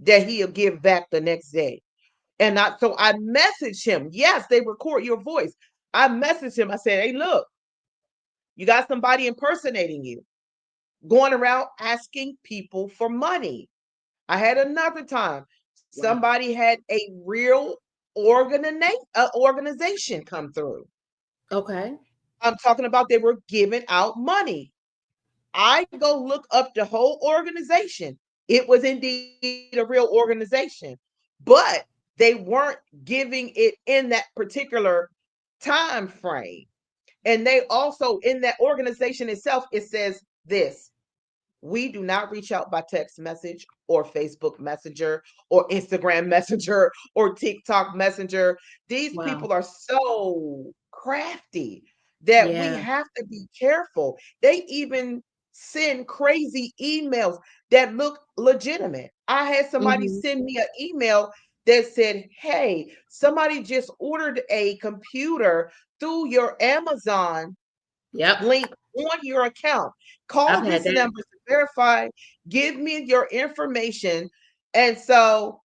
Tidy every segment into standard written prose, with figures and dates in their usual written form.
that he'll give back the next day. And so I messaged him. Yes, they record your voice. I messaged him. I said, hey, look, you got somebody impersonating you, going around asking people for money. I had another time, Wow. somebody had a real organization come through. Okay. I'm talking about they were giving out money. I go look up the whole organization. It was indeed a real organization, but they weren't giving it in that particular time frame. And they also, in that organization itself, it says this: we do not reach out by text message or Facebook Messenger or Instagram Messenger or TikTok Messenger. These Wow. people are so crafty that we Yeah. have to be careful. They even send crazy emails that look legitimate. I had somebody Hmm. send me an email that said, hey, somebody just ordered a computer through your Amazon Yep. link on your account. I've Call had this that. number to verify, give me your information. And so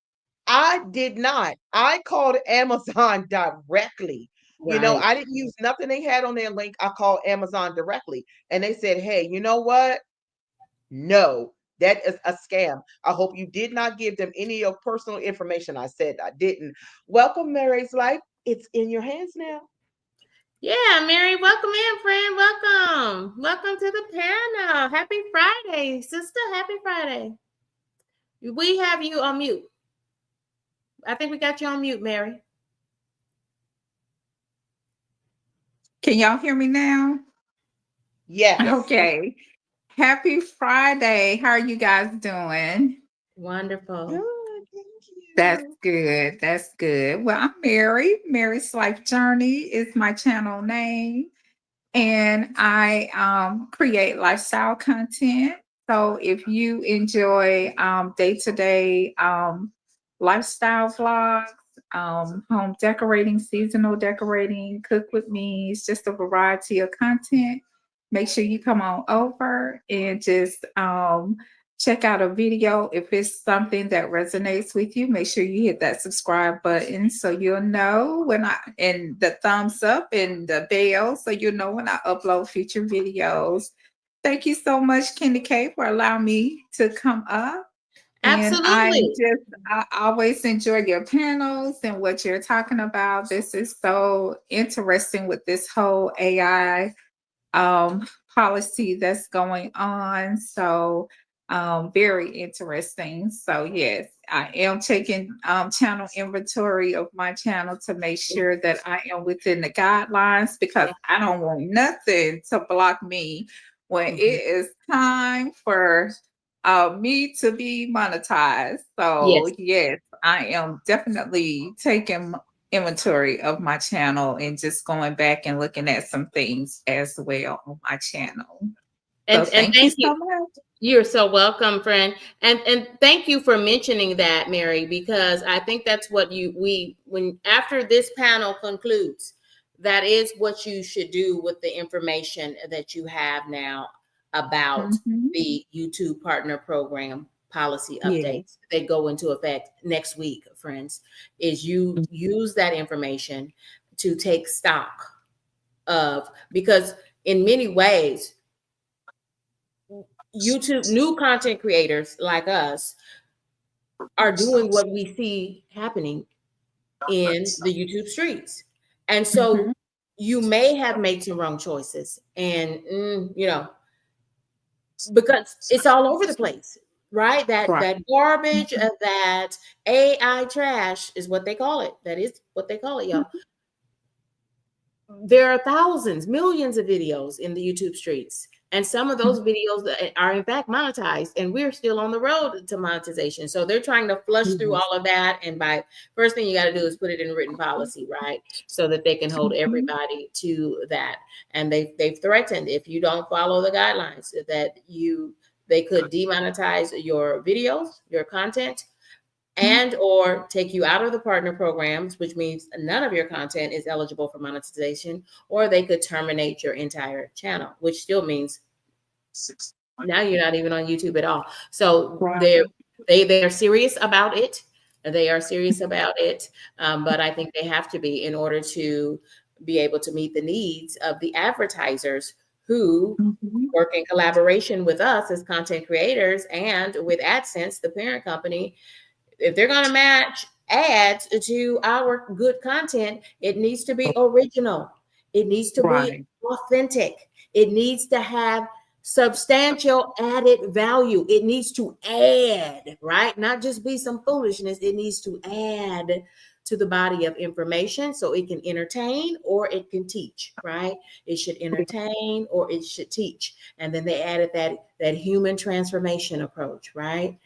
I did not. I called Amazon directly. Right. I didn't use nothing they had on their link. I called Amazon directly. And they said, hey, you know what? No, that is a scam. I hope you did not give them any of your personal information. I said I didn't. Welcome, Mary's Life. It's in your hands now. Yeah, Mary, welcome in, friend. Welcome. Welcome to the panel. Happy Friday, sister. Happy Friday. We have you on mute. I think we got you on mute, Mary. Can y'all hear me now? Yes. Okay. Happy Friday. How are you guys doing? Wonderful. Good. Thank That's you. good. That's good. Well, I'm Mary. Mary's Life Journey is my channel name. And I create lifestyle content. So if you enjoy day-to-day lifestyle vlogs, home decorating, seasonal decorating, cook with me, it's just a variety of content. Make sure you come on over and just check out a video. If it's something that resonates with you, make sure you hit that subscribe button so you'll know when and the thumbs up and the bell so you'll know when I upload future videos. Thank you so much, Kenny K, for allowing me to come up. And Absolutely. I always enjoy your panels and what you're talking about. This is so interesting with this whole AI policy that's going on. So very interesting. So yes, I am taking channel inventory of my channel to make sure that I am within the guidelines because I don't want nothing to block me when it Mhm. is time for me to be monetized. So Yes. yes, I am definitely taking inventory of my channel and just going back and looking at some things as well on my channel. So And thank you thank so you. much. You're so welcome, friend. And thank you for mentioning that, Mary, because I think that's what when after this panel concludes, that is what you should do with the information that you have now about Mhm. the YouTube partner program policy Yeah. updates. They go into effect next week, friends. Is you use that information to take stock of, because in many ways YouTube new content creators like us are doing what we see happening in the YouTube streets. And Mhm. so you may have made some wrong choices and because it's all over the place, right? Right. That garbage, Mhm. that AI trash is what they call it. That is what they call it, y'all. There are thousands, millions of videos in the YouTube streets. And some of those videos are in fact monetized, and we're still on the road to monetization. So they're trying to flush through Yes. all of that. And by first thing you got to do is put it in written policy, right? So that they can hold Mhm. everybody to that. And they've threatened if you don't follow the guidelines that they could demonetize your videos, your content, and or take you out of the partner programs, which means none of your content is eligible for monetization, or they could terminate your entire channel, which still means now you're not even on YouTube at all. So Right. They are serious about it. They are serious about it, but I think they have to be in order to be able to meet the needs of the advertisers who Mhm. work in collaboration with us as content creators and with AdSense, the parent company. If they're going to match ads to our good content, it needs to be original. It needs to be Right. authentic. It needs to have substantial added value. It needs to add, right? Not just be some foolishness. It needs to add to the body of information so it can entertain or it can teach, right? It should entertain or it should teach. And then they added that human transformation approach, right?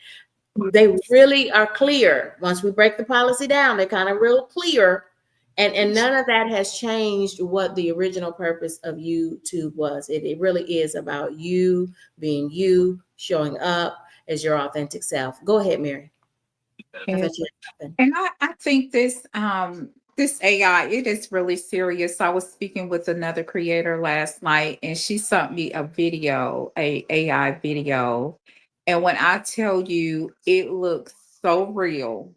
They really are clear. Once we break the policy down, they're kind of real clear. And none of that has changed what the original purpose of YouTube was. It really is about you being you, showing up as your authentic self. Go ahead, Mary. I And, thought you had something. and I think this AI, it is really serious. I was speaking with another creator last night and she sent me a video, a AI video. And when I tell you it looks so real,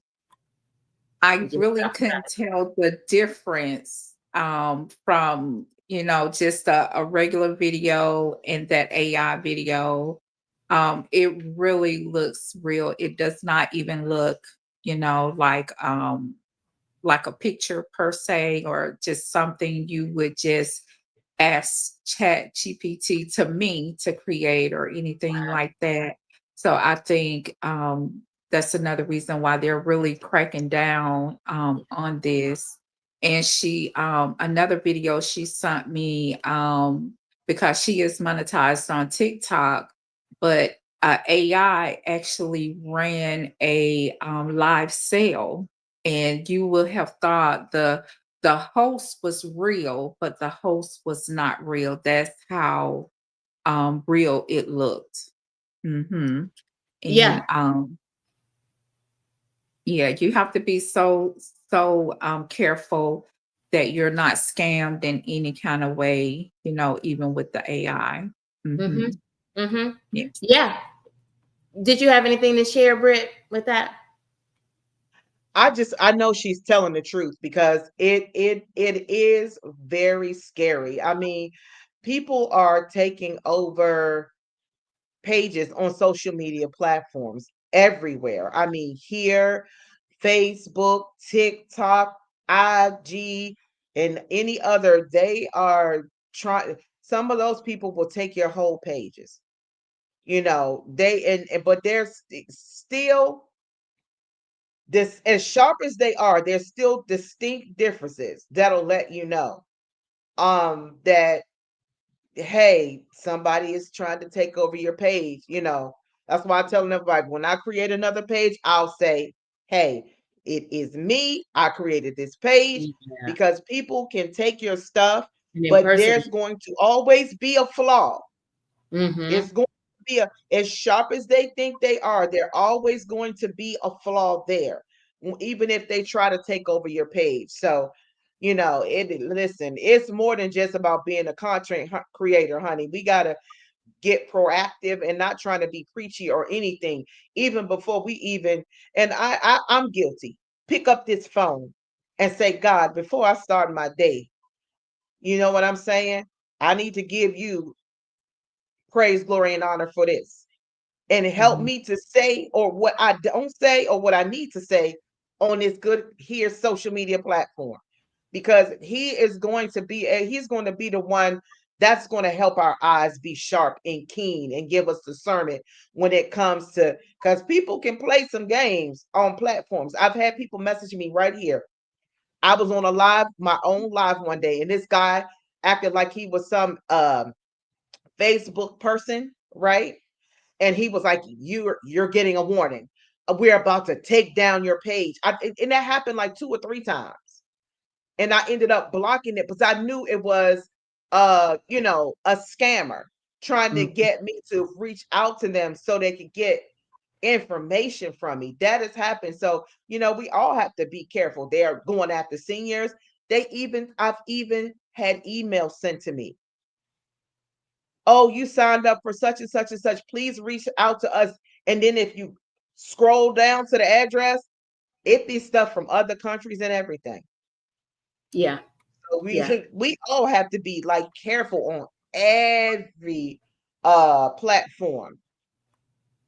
We I just really talked about couldn't tell the difference from, just a regular video and that AI video. It really looks real. It does not even look, like a picture per se, or just something you would just ask chat gpt to me to create or anything like that. So I think that's another reason why they're really cracking down on this. And she another video she sent me, because she is monetized on TikTok, but AI actually ran a live sale, and you will have thought the host was real, but the host was not real. That's how real it looked. Hmm. yeah. And yeah, you have to be so careful that you're not scammed in any kind of way, even with the AI. Mm-hmm. Hmm. Mm-hmm. Yes. Yeah. Did you have anything to share, Britt, with that? I know she's telling the truth because it is very scary. I mean, people are taking over pages on social media platforms everywhere. I mean, here, Facebook, TikTok, IG, and any other, they are trying. Some of those people will take your whole pages. They but there's still this, as sharp as they are, there's still distinct differences that'll let you know that, hey, somebody is trying to take over your page. That's why I'm telling everybody, when I create another page, I'll say, hey, it is me. I created this page, Yeah. because people can take your stuff, And in but person. there's going to always be a flaw. Mm-hmm. It's going to be as sharp as they think they are, they're always going to be a flaw there, even if they try to take over your page. So, listen, it's more than just about being a content creator, honey. We got to get proactive and not trying to be preachy or anything, even before we even, and I'm guilty. Pick up this phone and say, God, before I start my day, you know what I'm saying? I need to give you praise, glory, and honor for this, and help Mhm. me to say or what I don't say or what I need to say on this good here social media platform, because he's going to be the one that's going to help our eyes be sharp and keen and give us discernment when it comes to, because people can play some games on platforms. I've had people message me right here. I was on a live, my own live one day, and this guy acted like he was some Facebook person, right? And he was like, you're getting a warning. We're about to take down your page. And that happened like 2 or 3 times. And I ended up blocking it because I knew it was a scammer trying to Mhm. get me to reach out to them so they could get information from me. That has happened. So, we all have to be careful. They are going after seniors. I've even had emails sent to me. Oh, you signed up for such and such and such. Please reach out to us. And then if you scroll down to the address, it be stuff from other countries and everything. Yeah. So Yeah. we all have to be like careful on every platform.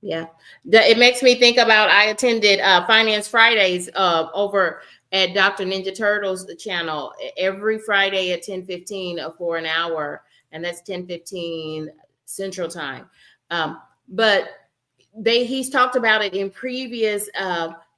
Yeah. It makes me think about, I attended Finance Fridays over at Dr. Ninja Turtle's channel every Friday at 10:15 for an hour, and that's 10:15 Central Time. But he's talked about it in previous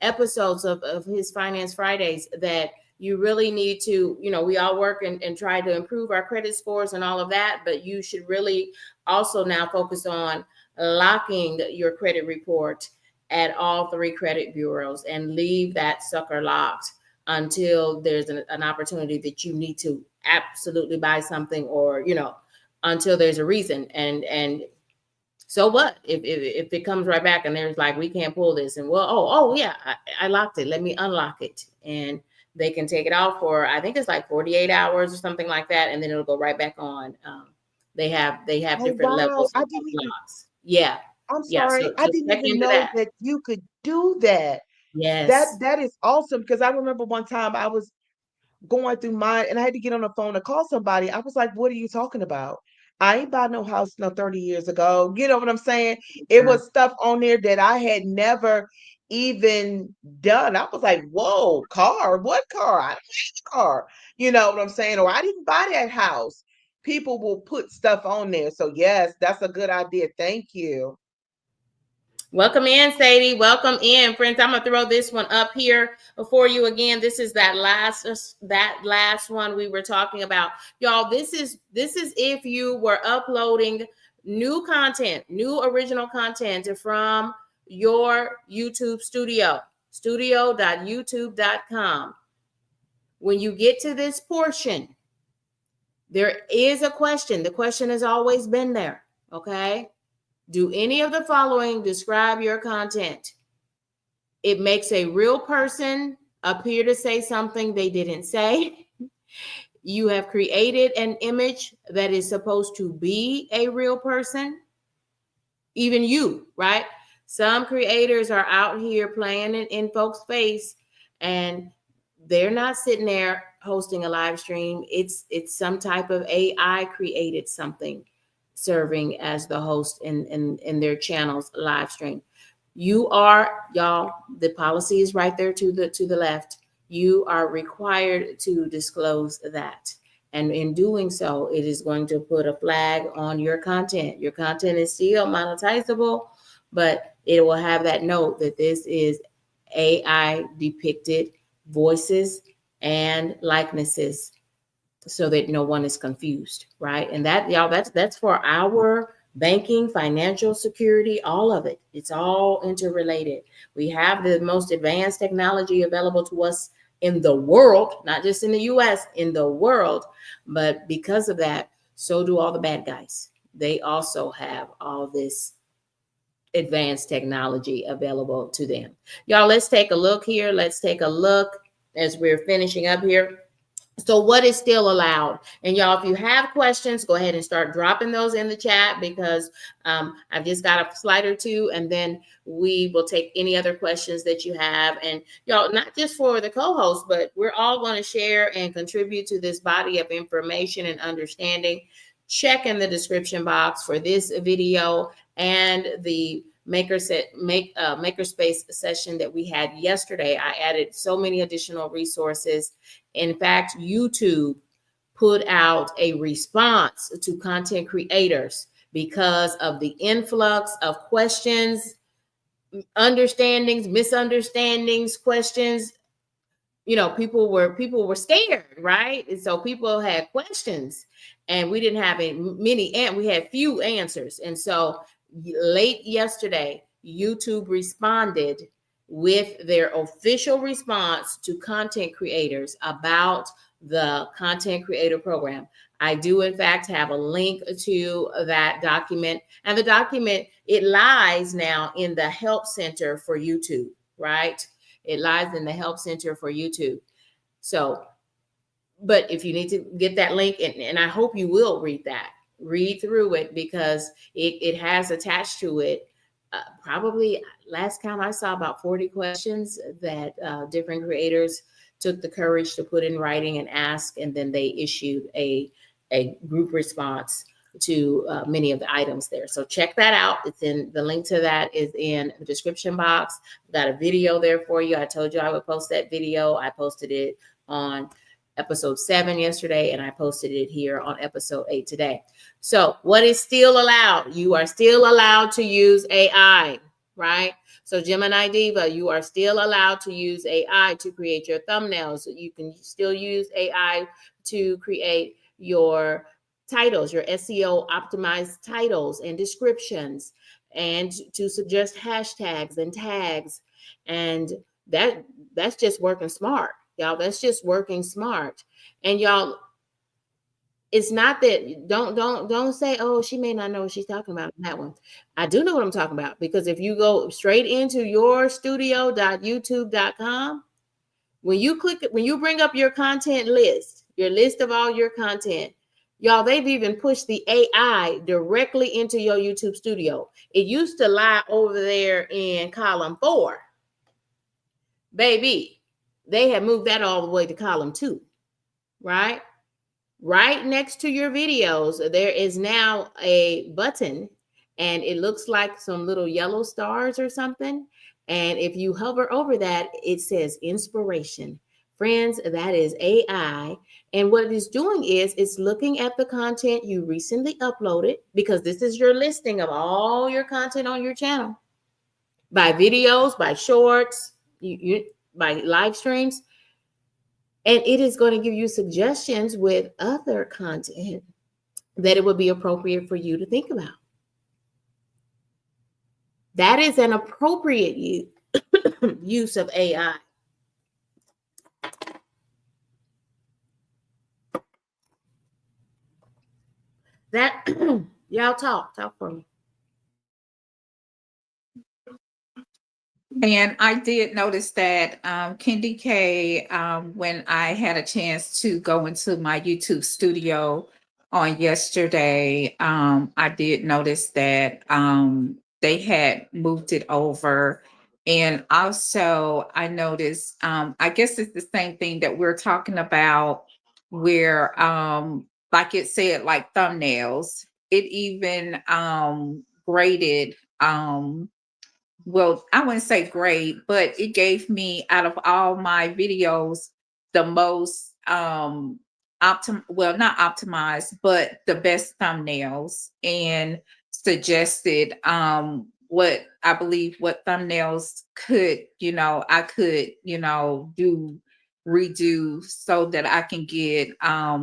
episodes of his Finance Fridays, that you really need to, we all work and try to improve our credit scores and all of that, but you should really also now focus on locking your credit report at all three credit bureaus and leave that sucker locked until there's an opportunity that you need to absolutely buy something, or until there's a reason. And so what if it comes right back and there's like, we can't pull this, and well, oh yeah, I locked it, let me unlock it, and they can take it off for, I think it's like 48 hours or something like that, and then it'll go right back on. They have Oh different wow, levels I of didn't even locks. Yeah. I'm Yeah, sorry. so I so didn't check even into know that. that you could do that. Yes. That is awesome because I remember one time I was going through mine and I had to get on the phone to call somebody. I was like, what are you talking about? I ain't buy no house no 30 years ago. You know what I'm saying? It Yeah. was stuff on there that I had never even done. I was like, whoa, car? What car? I don't have a car. You know what I'm saying? Or I didn't buy that house. People will put stuff on there. So yes, that's a good idea. Thank you. Welcome in, Sadie. Welcome in, friends. I'm gonna throw this one up here before you again. This is that last one we were talking about, y'all. This is if you were uploading new content, new original content from your YouTube studio.youtube.com. When you get to this portion, there is a question. The question has always been there. Okay. Do any of the following describe your content? It makes a real person appear to say something they didn't say. You have created an image that is supposed to be a real person, even you, right? Some creators are out here playing in folks' face, and they're not sitting there hosting a live stream. It's some type of AI created something serving as the host in their channel's live stream. You are, y'all, the policy is right there to the left. You are required to disclose that. And in doing so, it is going to put a flag on your content. Your content is still monetizable, but it will have that note that this is AI depicted voices and likenesses, so that no one is confused, right? And that, y'all, that's for our banking, financial security, all of it. It's all interrelated. We have the most advanced technology available to us in the world, not just in the US, in the world. But because of that, so do all the bad guys. They also have all this advanced technology available to them. Y'all, let's take a look here. Let's take a look as we're finishing up here. So what is still allowed? And y'all, if you have questions, go ahead and start dropping those in the chat, because I've just got a slide or two, and then we will take any other questions that you have. And y'all, not just for the co-host, but we're all going to share and contribute to this body of information and understanding. Check in the description box for this video and the makerspace session that we had yesterday. I added so many additional resources. In fact, YouTube put out a response to content creators because of the influx of questions, understandings, misunderstandings, questions. People were scared, right? And so people had questions, and we didn't have many, and we had few answers. And so late yesterday, YouTube responded with their official response to content creators about the content creator program. I do in fact have a link to that document, and the document, it lies now in the help center for YouTube, right? It lies in the help center for YouTube. So, but if you need to get that link, and I hope you will read through it, because it has attached to it probably last count I saw about 40 questions that different creators took the courage to put in writing and ask, and then they issued a group response to many of the items there. So check that out. It's in the link to that is in the description box. I've got a video there for you. I told you I would post that video. I posted it on episode 7 yesterday, and I posted it here on episode 8 today. So what is still allowed? You are still allowed to use AI, right? So Gemini Diva, you are still allowed to use AI to create your thumbnails. You can still use AI to create your titles, your SEO optimized titles and descriptions, and to suggest hashtags and tags. And that's just working smart, y'all. That's just working smart. And y'all, it's not that don't say, oh, she may not know what she's talking about in that one. I do know what I'm talking about, because if you go straight into yourstudio.youtube.com, when you bring up your content list, your list of all your content, y'all, they've even pushed the AI directly into your YouTube studio. It used to lie over there in column 4. Baby, they have moved that all the way to column 2, right? Right next to your videos, there is now a button, and it looks like some little yellow stars or something. And if you hover over that, it says inspiration. Friends, that is AI. And what it is doing is it's looking at the content you recently uploaded, because this is your listing of all your content on your channel, by videos, by shorts, by live streams. And it is going to give you suggestions with other content that it would be appropriate for you to think about. That is an appropriate use of AI. That y'all talk for me. And I did notice that Kendi K, when I had a chance to go into my YouTube studio on yesterday, I did notice that they had moved it over. And also, I noticed, I guess it's the same thing that we're talking about, where, like it said, like thumbnails, it even graded. Well, I wouldn't say great, but it gave me, out of all my videos, the most not optimized, but the best thumbnails, and suggested what I believe what thumbnails could, I could, do redo so that I can get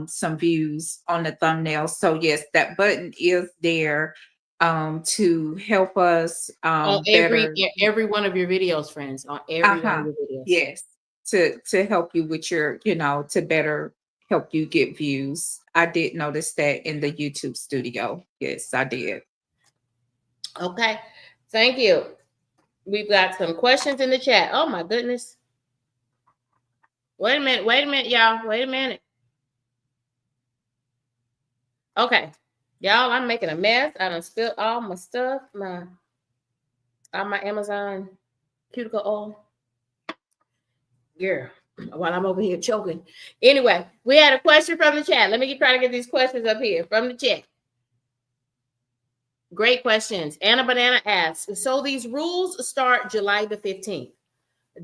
some views on the thumbnail. So yes, that button is there to help us On better. every one of your videos, friends. On every one of Uh-huh. your videos. Yes. To help you with your, to better help you get views. I did notice that in the YouTube studio. Yes, I did. Okay. Thank you. We've got some questions in the chat. Oh my goodness. Wait a minute, y'all. Wait a minute. Okay. Y'all, I'm making a mess. I done spilled all my stuff, all my Amazon cuticle oil. Girl, while I'm over here choking. Anyway, we had a question from the chat. Let me try to get these questions up here from the chat. Great questions. Anna Banana asks, so these rules start July the 15th.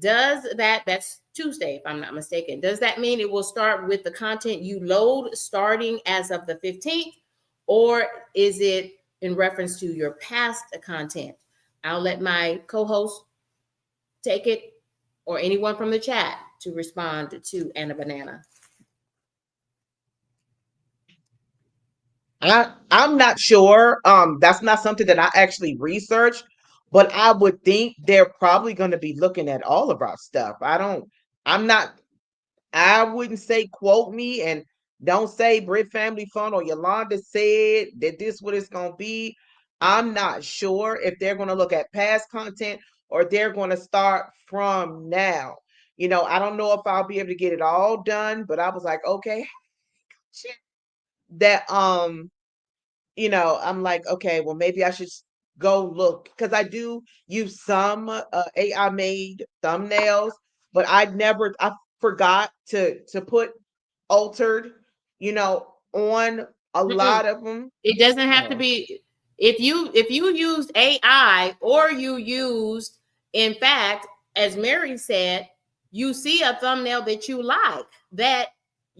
That's Tuesday, if I'm not mistaken. Does that mean it will start with the content you load starting as of the 15th? Or is it in reference to your past content? I'll let my co-host take it, or anyone from the chat, to respond to Anna Banana. I'm not sure. That's not something that I actually researched, but I would think they're probably going to be looking at all of our stuff. I'm not, I wouldn't say quote me, and don't say Brit Family Fun or Yolanda said that this what it's going to be. I'm not sure if they're going to look at past content or they're going to start from now. I don't know if I'll be able to get it all done, but I was like, okay, shit. That I'm like, okay, well, maybe I should go look, because I do use some AI made thumbnails, but I forgot to put altered, on a Mm-mm. lot of them. It doesn't have to Oh, be. If you used AI, or you used, in fact, as Mary said, you see a thumbnail that you like, that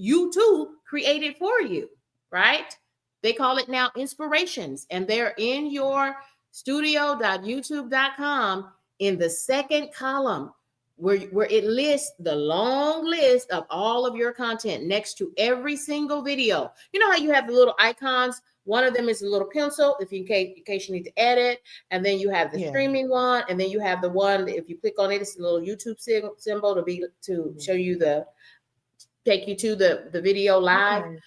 YouTube created for you, right? They call it now inspirations, and they're in your studio.youtube.com in the second column, where it lists the long list of all of your content next to every single video. You know how you have the little icons? One of them is a little pencil if you, in case you need to edit, and then you have the yeah. streaming one, and then you have the one that if you click on it, it's a little YouTube symbol to Mhm. show you take you to the video live. Okay.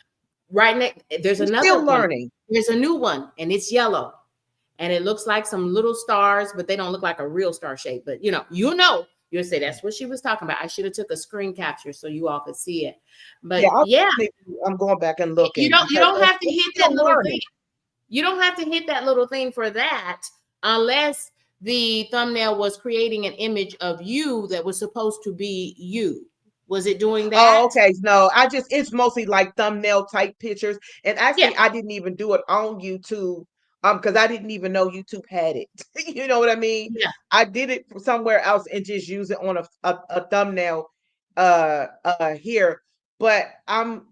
Right next, there's I'm another still one. learning. There's a new one, and it's yellow, and it looks like some little stars, but they don't look like a real star shape. But you'll say that's what she was talking about. I should have took a screen capture so you all could see it. Yeah, But yeah, maybe I'm going back and you looking don't you because don't have to I'm hit that still little thing. learning. You don't have to hit that little thing for that, unless the thumbnail was creating an image of you that was supposed to be you. Was it doing Oh, that? okay. No, it's mostly like thumbnail type pictures. And Yeah, actually I didn't even do it on YouTube, because I didn't even know YouTube had it. You know what I mean? yeah, I did it from somewhere else and just use it on a thumbnail here. But I'm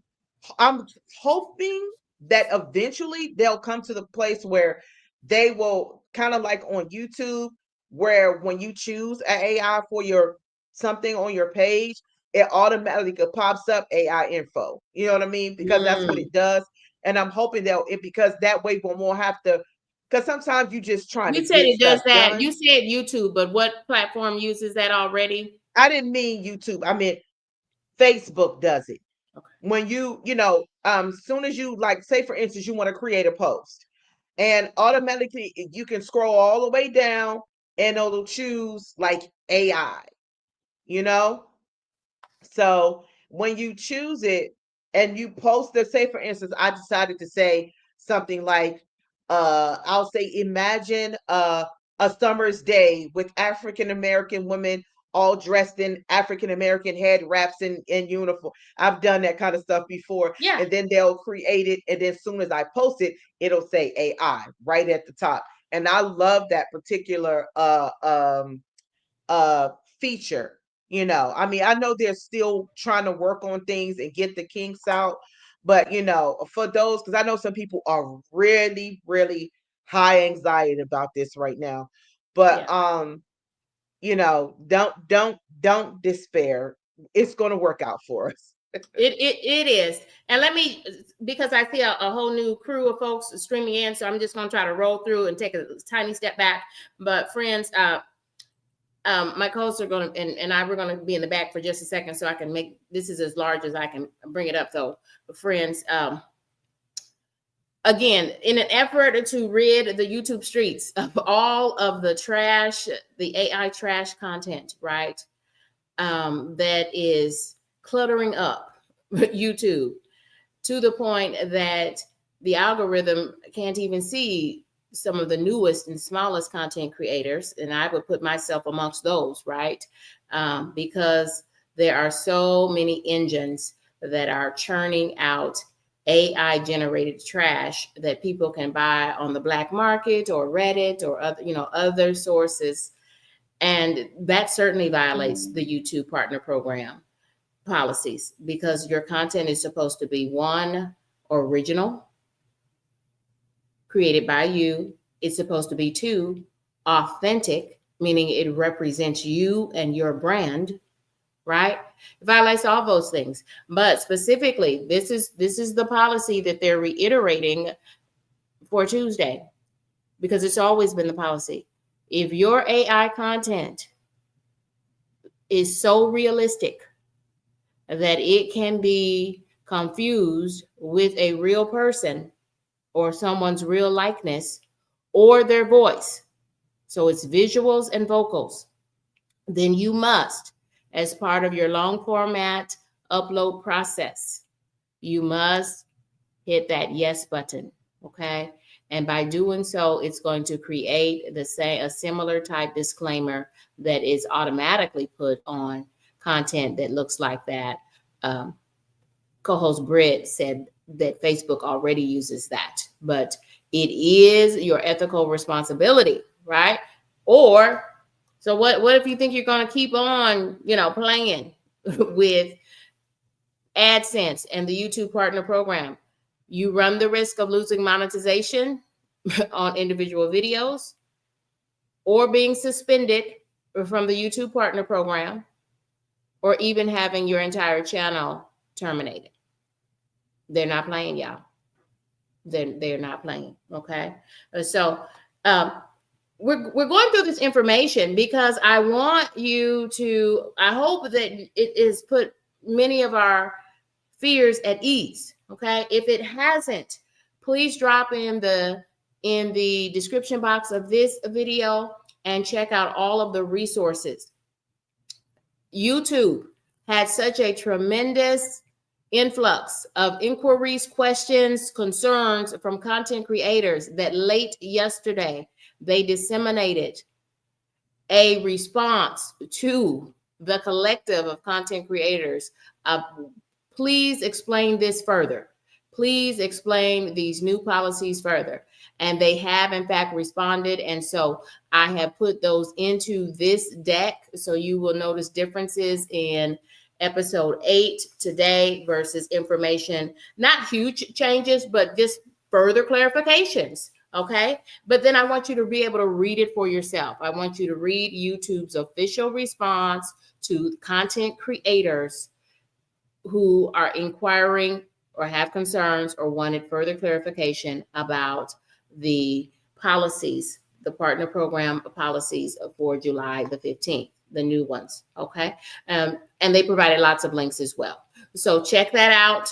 hoping that eventually they'll come to the place where they will kind of like on YouTube, where when you choose an AI for your something on your page, it automatically pops up AI info. You know what I mean? Because that's what mm. it does. And I'm hoping that because that way we won't have to, because sometimes you just trying to You said get it does stuff that. done. You said YouTube, but what platform uses that already? I didn't mean YouTube. I meant Facebook does it. Okay. When soon as you, like, say for instance, you want to create a post, and automatically you can scroll all the way down and it'll choose like AI, you know? So when you choose it and you post the, say for instance, I decided to say something like, I'll say, imagine a summer's day with African American women all dressed in African American head wraps in uniform. I've done that kind of stuff before. Yeah. And then they'll create it. And then as soon as I post it, it'll say AI right at the top. And I love that particular uh feature. I mean, I know they're still trying to work on things and get the kinks out, but for those, because I know some people are really really high anxiety about this right now, but Yeah. don't despair. It's going to work out for us. It is. And let me, because I see a whole new crew of folks streaming in, so I'm just going to try to roll through and take a tiny step back. But friends, my co-hosts are going to, and I, we're going to be in the back for just a second so I can make, this is as large as I can bring it up though. But friends, again, in an effort to rid the YouTube streets of all of the trash, the AI trash content, right? That is cluttering up YouTube to the point that the algorithm can't even see some of the newest and smallest content creators. And I would put myself amongst those, right? Because there are so many engines that are churning out AI generated trash that people can buy on the black market or Reddit or other sources. And that certainly violates the YouTube partner program policies, because your content is supposed to be, one, original, created by you. It's supposed to be, two, authentic, meaning it represents you and your brand, right? It violates all those things. But specifically, this is the policy that they're reiterating for Tuesday, because it's always been the policy. If your AI content is so realistic that it can be confused with a real person or someone's real likeness or their voice, so it's visuals and vocals, then you must, as part of your long format upload process, you must hit that yes button. Okay. And by doing so, it's going to create a similar type disclaimer that is automatically put on content that looks like that. Um, Co-host Britt said that Facebook already uses that, but it is your ethical responsibility, right? Or so what if you think you're going to keep on, playing with AdSense and the YouTube Partner Program? You run the risk of losing monetization on individual videos or being suspended from the YouTube Partner Program or even having your entire channel terminated. They're not playing, y'all. They're not playing. Okay. So um, we're going through this information because I want you to, I hope that it is put many of our fears at ease. Okay. If it hasn't, please drop in the description box of this video and check out all of the resources. YouTube had such a tremendous influx of inquiries, questions, concerns from content creators that late yesterday they disseminated a response to the collective of content creators. Please explain this further. Please explain these new policies further. And they have, in fact, responded. And so I have put those into this deck. So you will notice differences in episode 8 today versus information, not huge changes, but just further clarifications. Okay. But then I want you to be able to read it for yourself. I want you to read YouTube's official response to content creators who are inquiring or have concerns or wanted further clarification about the policies, the partner program policies for July the 15th, the new ones. Okay. And they provided lots of links as well. So check that out.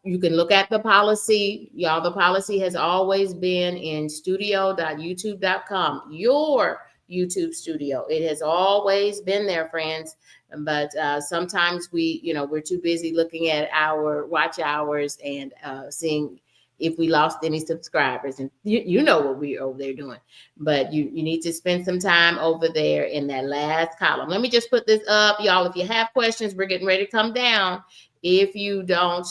You can look at the policy. Y'all, the policy has always been in studio.youtube.com, your YouTube studio. It has always been there, friends. But sometimes we're too busy looking at our watch hours and seeing if we lost any subscribers. And you know what we're over there doing. But you need to spend some time over there in that last column. Let me just put this up, y'all. If you have questions, we're getting ready to come down. If you don't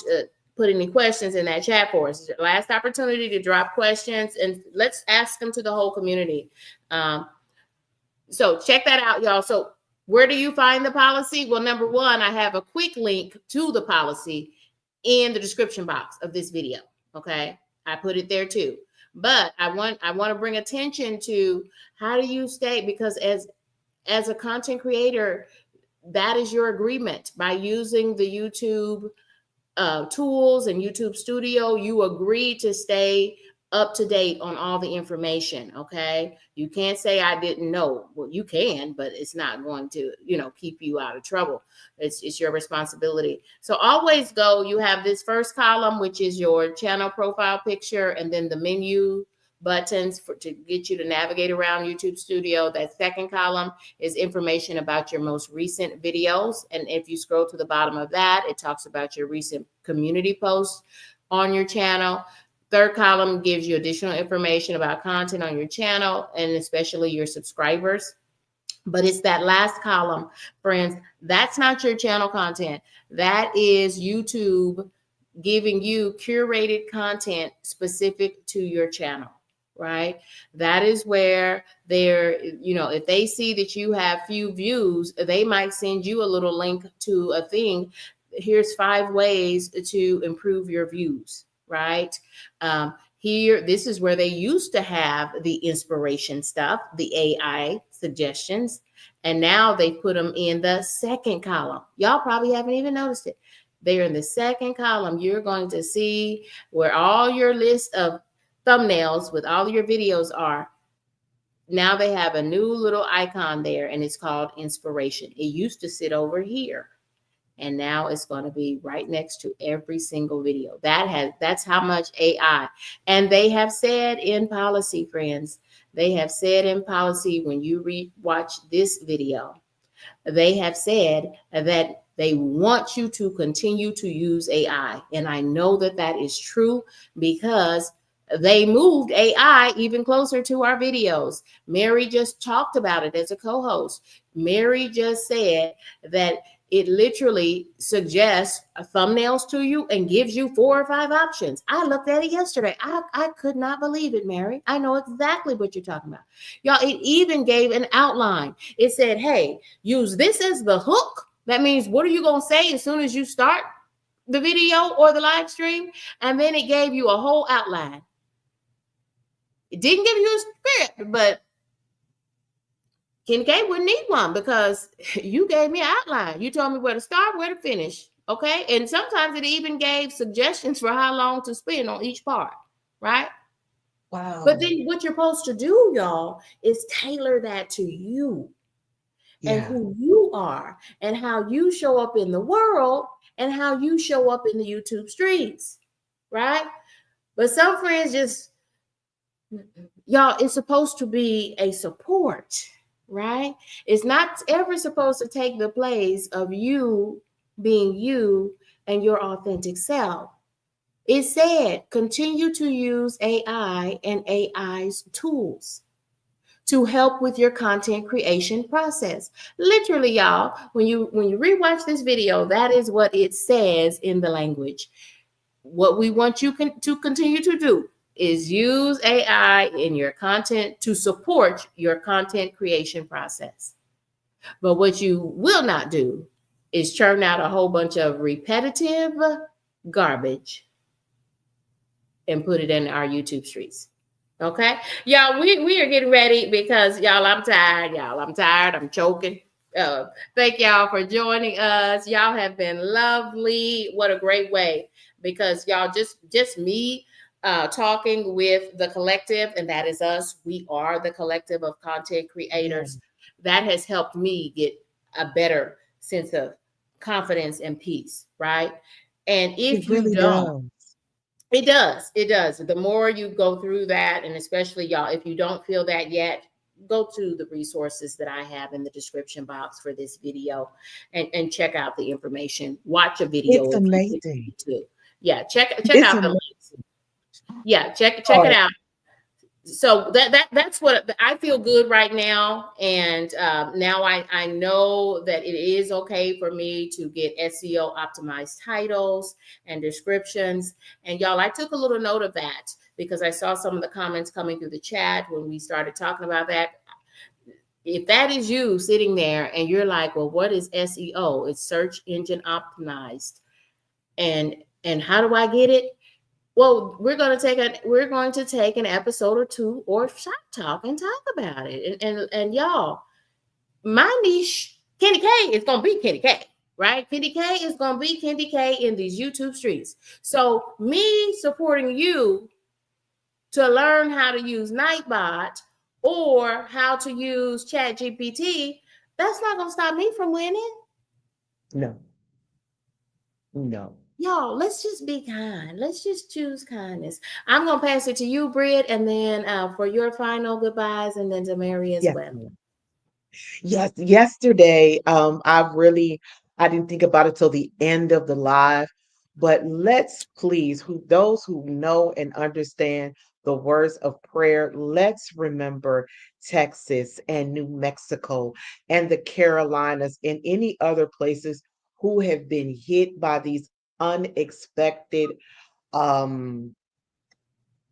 put any questions in that chat for us, last opportunity to drop questions, and let's ask them to the whole community. So check that out, y'all. So where do you find the policy? Well, number one, I have a quick link to the policy in the description box of this video. Okay, I put it there too. But I want to bring attention to how do you stay, because as a content creator, that is your agreement. By using the YouTube tools and YouTube Studio, you agree to stay up to date on all the information. Okay. You can't say I didn't know. Well, you can, but it's not going to, keep you out of trouble. It's your responsibility. So always you have this first column, which is your channel profile picture, and then the menu buttons to get you to navigate around YouTube Studio. That second column is information about your most recent videos. And if you scroll to the bottom of that, it talks about your recent community posts on your channel. Third column gives you additional information about content on your channel and especially your subscribers. But it's that last column, friends, that's not your channel content. That is YouTube giving you curated content specific to your channel, right? That is where if they see that you have few views, they might send you a little link to a thing. Here's 5 ways to improve your views, right? Here, this is where they used to have the inspiration stuff, the AI suggestions, and now they put them in the second column. Y'all probably haven't even noticed it. They're in the second column. You're going to see where all your list of thumbnails with all your videos are. Now they have a new little icon there, and it's called inspiration. It used to sit over here. And now it's going to be right next to every single video. That's how much AI. And they have said in policy, friends, they have said in policy, when you watch this video, they have said that they want you to continue to use AI. And I know that is true because They moved AI even closer to our videos. Mary just talked about it as a co host. Mary just said that it literally suggests thumbnails to you and gives you 4 or 5 options. I looked at it yesterday. I could not believe it, Mary. I know exactly what you're talking about. Y'all, it even gave an outline. It said, hey, use this as the hook. That means what are you going to say as soon as you start the video or the live stream? And then it gave you a whole outline. It didn't give you a script, but Kenny K wouldn't need one because you gave me an outline. You told me where to start, where to finish. Okay. And sometimes it even gave suggestions for how long to spend on each part. Right. But Wow. then what you're supposed to do, y'all, is tailor that to you and Yeah. who you are and how you show up in the world and how you show up in the YouTube streets. Right. But some friends just, y'all, it's supposed to be a support, right? It's not ever supposed to take the place of you being you and your authentic self. It said continue to use AI and AI's tools to help with your content creation process. Literally, y'all, when you rewatch this video, that is what it says in the language. What we want you to continue to do is use AI in your content to support your content creation process. But what you will not do is churn out a whole bunch of repetitive garbage and put it in our YouTube streets. Okay, y'all, we are getting ready because y'all, I'm tired. Y'all, I'm tired. I'm choking. Thank y'all for joining us. Y'all have been lovely. What a great way because y'all just me talking with the collective, and that is us. We are the collective of content Yeah. creators. That has helped me get a better sense of confidence and peace, right? And It if you really don't, does. it does. It does. The more you go through that, and especially y'all, if you don't feel that yet, go to the resources that I have in the description box for this video and check out the information. Watch a video It's if you amazing. need to. Yeah, check It's out the links. amazing. Yeah, check it Oh, out. So that's what I feel good right now, and now I know that it is okay for me to get SEO optimized titles and descriptions. And y'all, I took a little note of that because I saw some of the comments coming through the chat when we started talking about that. If that is you sitting there and you're like, well, what is SEO? It's search engine optimized, and how do I get it? Well, we're going to take an episode or two or shop talk and talk about it. And y'all, my niche, Kenny K, is gonna be Kenny K, right? Kenny K is gonna be Kenny K in these YouTube streets. So me supporting you to learn how to use Nightbot or how to use Chat GPT, that's not gonna stop me from winning. no, no. Y'all, let's just be kind. Let's just choose kindness. I'm gonna pass it to you, Britt, and then for your final goodbyes, and then to Mary as Yes, well. ma'am. Yes, yesterday, I didn't think about it till the end of the live, but let's please, those who know and understand the words of prayer, let's remember Texas and New Mexico and the Carolinas and any other places who have been hit by these unexpected um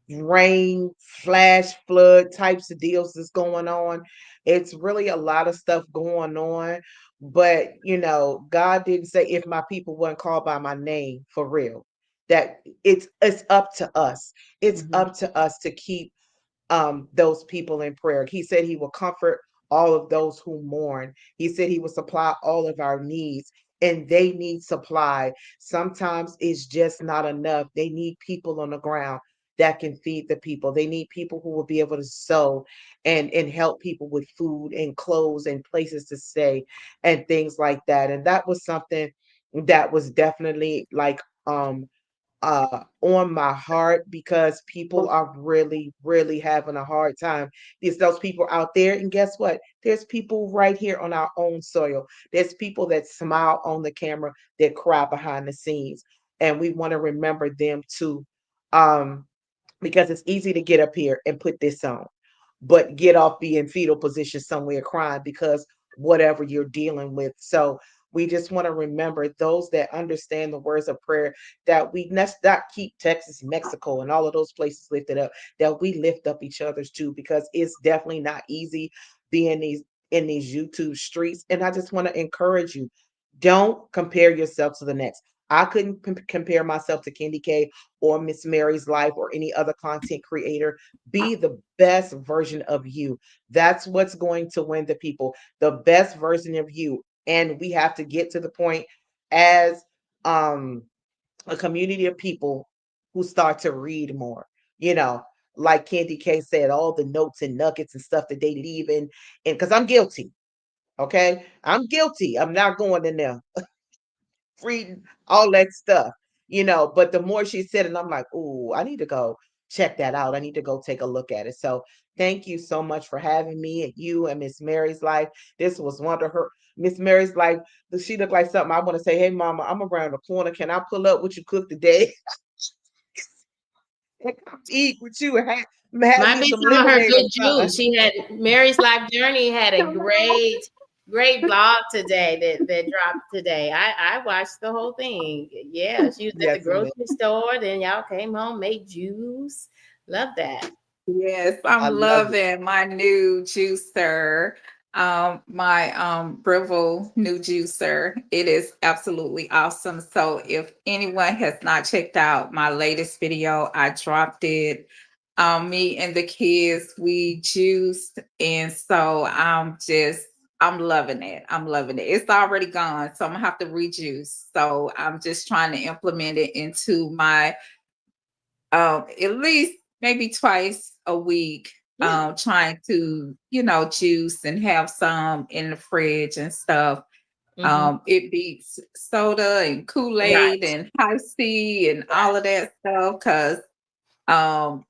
rain, flash flood types of deals that's going on. It's really a lot of stuff going on. But God didn't say if my people weren't called by my name for real. That it's up to us. It's Mhm. up to us to keep those people in prayer. He said he will comfort all of those who mourn. He said he will supply all of our needs, and they need supply. Sometimes it's just not enough. They need people on the ground that can feed the people. They need people who will be able to sew and help people with food and clothes and places to stay and things like that. And that was something that was definitely like on my heart because people are really, really having a hard time. There's those people out there, and guess what? There's people right here on our own soil. There's people that smile on the camera that cry behind the scenes, and we want to remember them too. Um, because it's easy to get up here and put this on, but get off being fetal position somewhere crying because whatever you're dealing with. So we just want to remember those that understand the words of prayer, that we let's not keep Texas, Mexico, and all of those places lifted up, that we lift up each other's too, because it's definitely not easy being in these YouTube streets. And I just want to encourage you, don't compare yourself to the next. I couldn't compare myself to Candy K or Miss Mary's Life or any other content creator. Be the best version of you. That's what's going to win the people. The best version of you. And we have to get to the point as um a community of people who start to read more. You know, like Candy K said, all the notes and nuggets and stuff that they leave in, and because I'm guilty. Okay, I'm guilty. I'm not going in there reading all that stuff, But the more she said, and I'm like, oh, I need to go check that out. I need to go take a look at it. So thank you so much for having me, and you and Miss Mary's Life. This was one of her. Miss Mary's Life, she looked like something I want to say, hey mama, I'm around the corner. Can I pull up what you cooked today? And come to eat with you and have Might me be some some of her lemonade good or something. juice. She had Mary's Life Journey had a great vlog today that dropped today. I watched the whole thing. Yeah, she was at the Yes, ma'am. grocery store. Then y'all came home, made juice. Love that. Yes, I I'm love it. loving my new juicer. My Breville new juicer. It is absolutely awesome. So if anyone has not checked out my latest video, I dropped it. Me and the kids, we juiced, and so I'm loving it. I'm loving it. It's already gone, so I'm gonna have to rejuice. So I'm just trying to implement it into my at least maybe twice a week, Yeah. trying to, juice and have some in the fridge and stuff. Hmm. It beats soda and Kool-Aid Right. and high C and all of Right. that stuff, because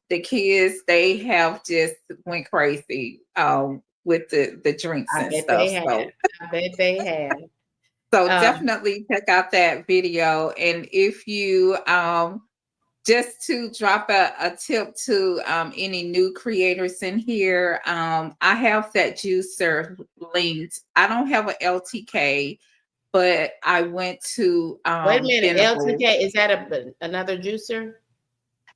the kids, they have just went crazy with the drinks I and bet stuff. they have. So I bet they have. Um, definitely check out that video. And if you just to drop a tip to any new creators in here, I have that juicer linked. I don't have a LTK, but I went to Wait a minute. Venable. LTK, is that another juicer?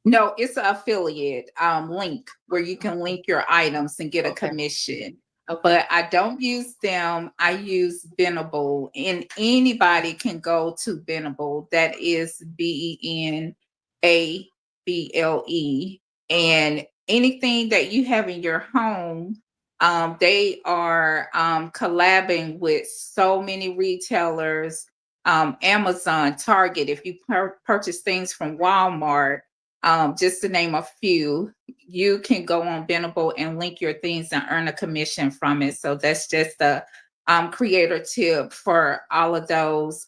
No, it's an affiliate link where you can link your items and get a Okay. commission. Okay. But I don't use them. I use Venable, and anybody can go to Venable. That is Benable. And anything that you have in your home, they are collabing with so many retailers, Amazon, Target. If you purchase things from Walmart, just to name a few, you can go on Venable and link your things and earn a commission from it. So that's just a creator tip for all of those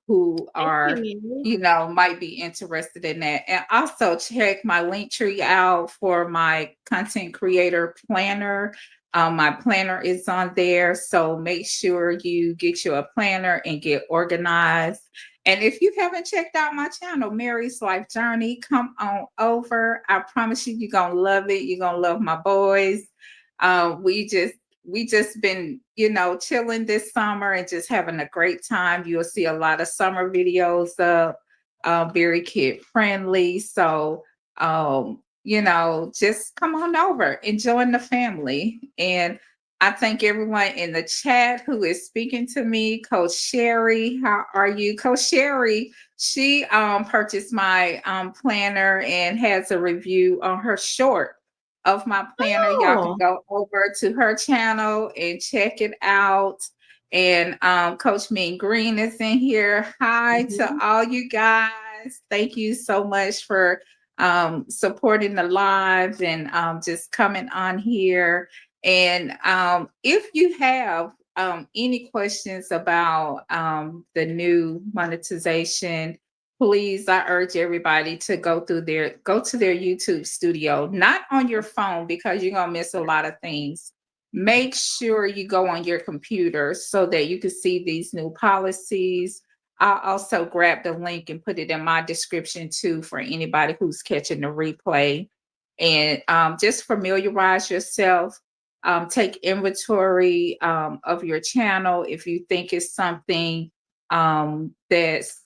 who Thank you, are, Mimi. might be interested in that. And also check my link tree out for my content creator planner. My planner is on there. So make sure you get you a planner and get organized. And if you haven't checked out my channel, Mary's Life Journey, come on over. I promise you, you're gonna love it. You're gonna love my boys. We just been, chilling this summer and just having a great time. You'll see a lot of summer videos up, very kid friendly. So just come on over and join the family. And I thank everyone in the chat who is speaking to me. Coach Sherry, how are you? Coach Sherry, she purchased my planner and has a review on her short of my planner. Y'all can Oh. go over to her channel and check it out. And Coach Mean Green is in here. Hi to Mhm. all you guys. Thank you so much for supporting the live and just coming on here. And if you have any questions about the new monetization, please, I urge everybody to go to their YouTube studio, not on your phone because you're gonna miss a lot of things. Make sure you go on your computer so that you can see these new policies. I'll also grab the link and put it in my description too for anybody who's catching the replay. and just familiarize yourself. Take inventory of your channel. If you think it's something that's,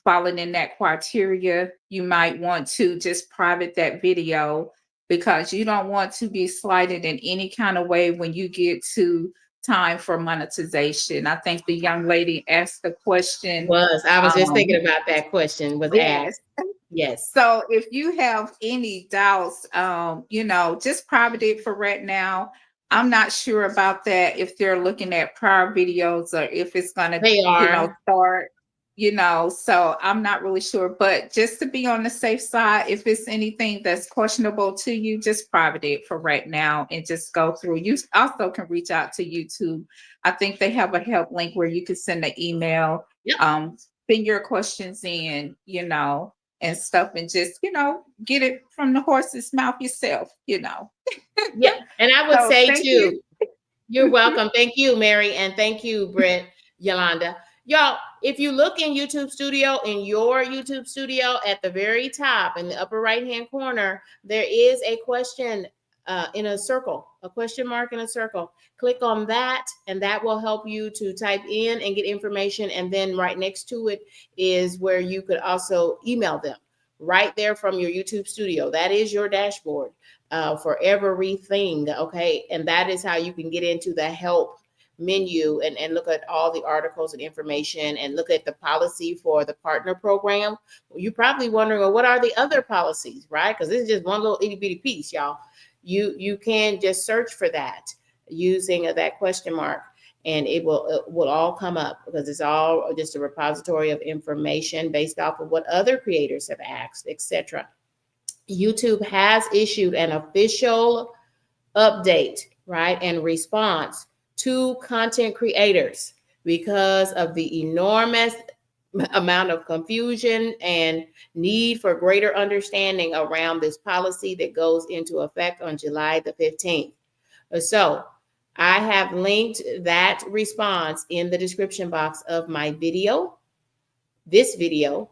falling in that criteria, you might want to just private that video, because you don't want to be slighted in any kind of way when you get to time for monetization. I think the young lady asked the question. I was just Um, thinking about that question was yes. asked. Yes. So if you have any doubts, just private it for right now. I'm not sure about that, if they're looking at prior videos or if it's gonna, They are. start, so I'm not really sure. But just to be on the safe side, if it's anything that's questionable to you, just private it for right now and just go through. You also can reach out to YouTube. I think they have a help link where you can send an email, Yep. send your questions in, and stuff, and just get it from the horse's mouth yourself. Yeah. And I would So say thank you. too, you're welcome. Thank you, Mary. And thank you, Britt, Yolanda. Y'all, if you look in YouTube Studio, in your YouTube Studio, at the very top in the upper right hand corner, there is a question in a circle, a question mark in a circle. Click on that, and that will help you to type in and get information. And then right next to it is where you could also email them right there from your YouTube Studio. That is your dashboard for everything. Okay. And that is how you can get into the help menu and look at all the articles and information and look at the policy for the partner program. You're probably wondering, well, what are the other policies, right? Because this is just one little itty bitty piece, y'all. You can just search for that using that question mark, and it will all come up, because it's all just a repository of information based off of what other creators have asked, etc. YouTube has issued an official update, right, and response to content creators because of the enormous amount of confusion and need for greater understanding around this policy that goes into effect on July the 15th. So I have linked that response in the description box of my video, this video,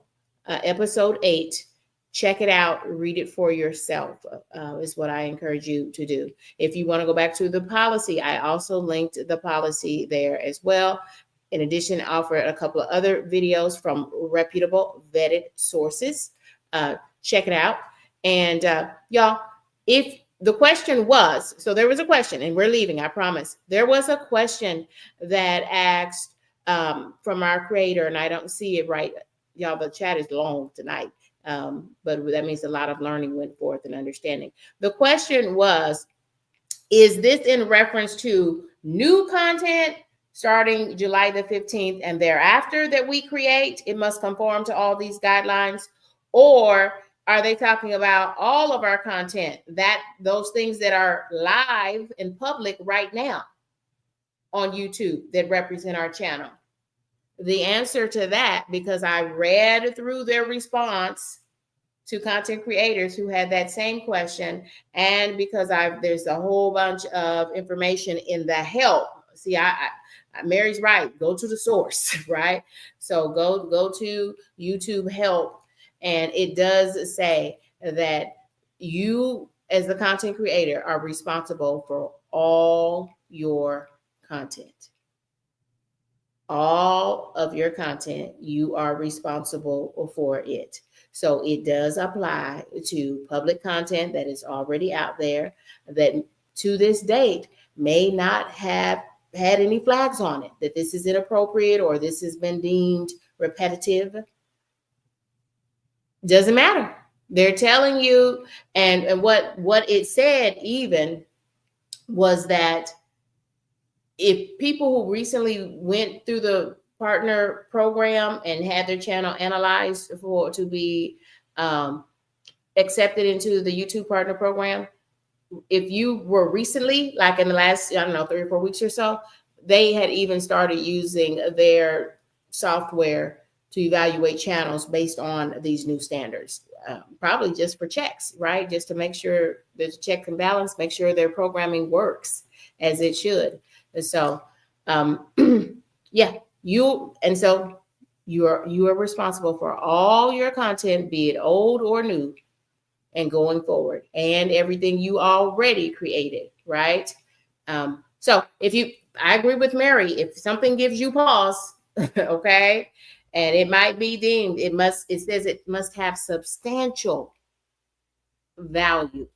episode 8. Check it out, read it for yourself, is what I encourage you to do. If you want to go back to the policy, I also linked the policy there as well. In addition, I offer a couple of other videos from reputable vetted sources. Check it out. And y'all, if the question was, so there was a question, and we're leaving, I promise. There was a question that asked from our creator, and I don't see it right. Y'all, the chat is long tonight. But that means a lot of learning went forth and understanding. The question was, is this in reference to new content starting July the 15th and thereafter that we create? It must conform to all these guidelines. Or are they talking about all of our content, that those things that are live in public right now on YouTube that represent our channel? The answer to that, because I read through their response to content creators who had that same question, and because there's a whole bunch of information in the help. See, Mary's right. Go to the source, right? So go to YouTube help, and it does say that you, as the content creator, are responsible for all your content. All of your content, you are responsible for it. So it does apply to public content that is already out there that to this date may not have had any flags on it, that this is inappropriate or this has been deemed repetitive. Doesn't matter. They're telling you, and what it said even was that if people who recently went through the partner program and had their channel analyzed to be accepted into the YouTube partner program, if you were recently, like in the last, 3 or 4 weeks or so, they had even started using their software to evaluate channels based on these new standards, probably just for checks, right? Just to make sure there's a check and balance, make sure their programming works as it should. And so, yeah, you are responsible for all your content, be it old or new, and going forward, and everything you already created, right? So if you, I agree with Mary, if something gives you pause, okay, and it might be deemed, it says it must have substantial value,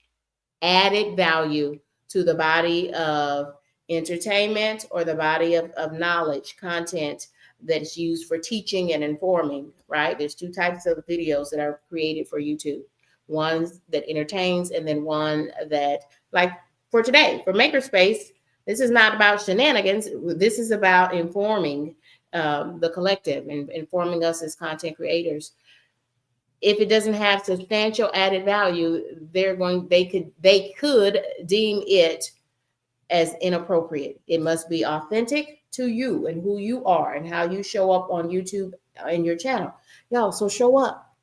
added value to the body of entertainment or the body of knowledge content that's used for teaching and informing, right? There's two types of videos that are created for YouTube: one that entertains, and then one that, like for today, for Makerspace, this is not about shenanigans. This is about informing the collective and informing us as content creators. If it doesn't have substantial added value, they could deem it as inappropriate. It must be authentic to you and who you are and how you show up on YouTube and your channel. Y'all, so show up.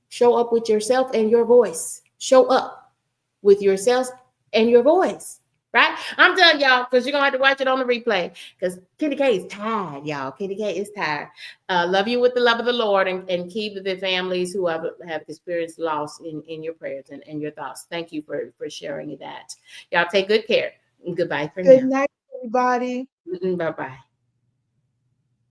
Show up with yourself and your voice. Show up with yourself and your voice. Right? I'm done, y'all, because you're gonna have to watch it on the replay. Because Kitty K is tired, y'all. Kitty K is tired. Love you with the love of the Lord, and keep the families who have experienced loss in your prayers and your thoughts. Thank you for sharing that. Y'all take good care. Goodbye for Good now. night, everybody. Bye bye.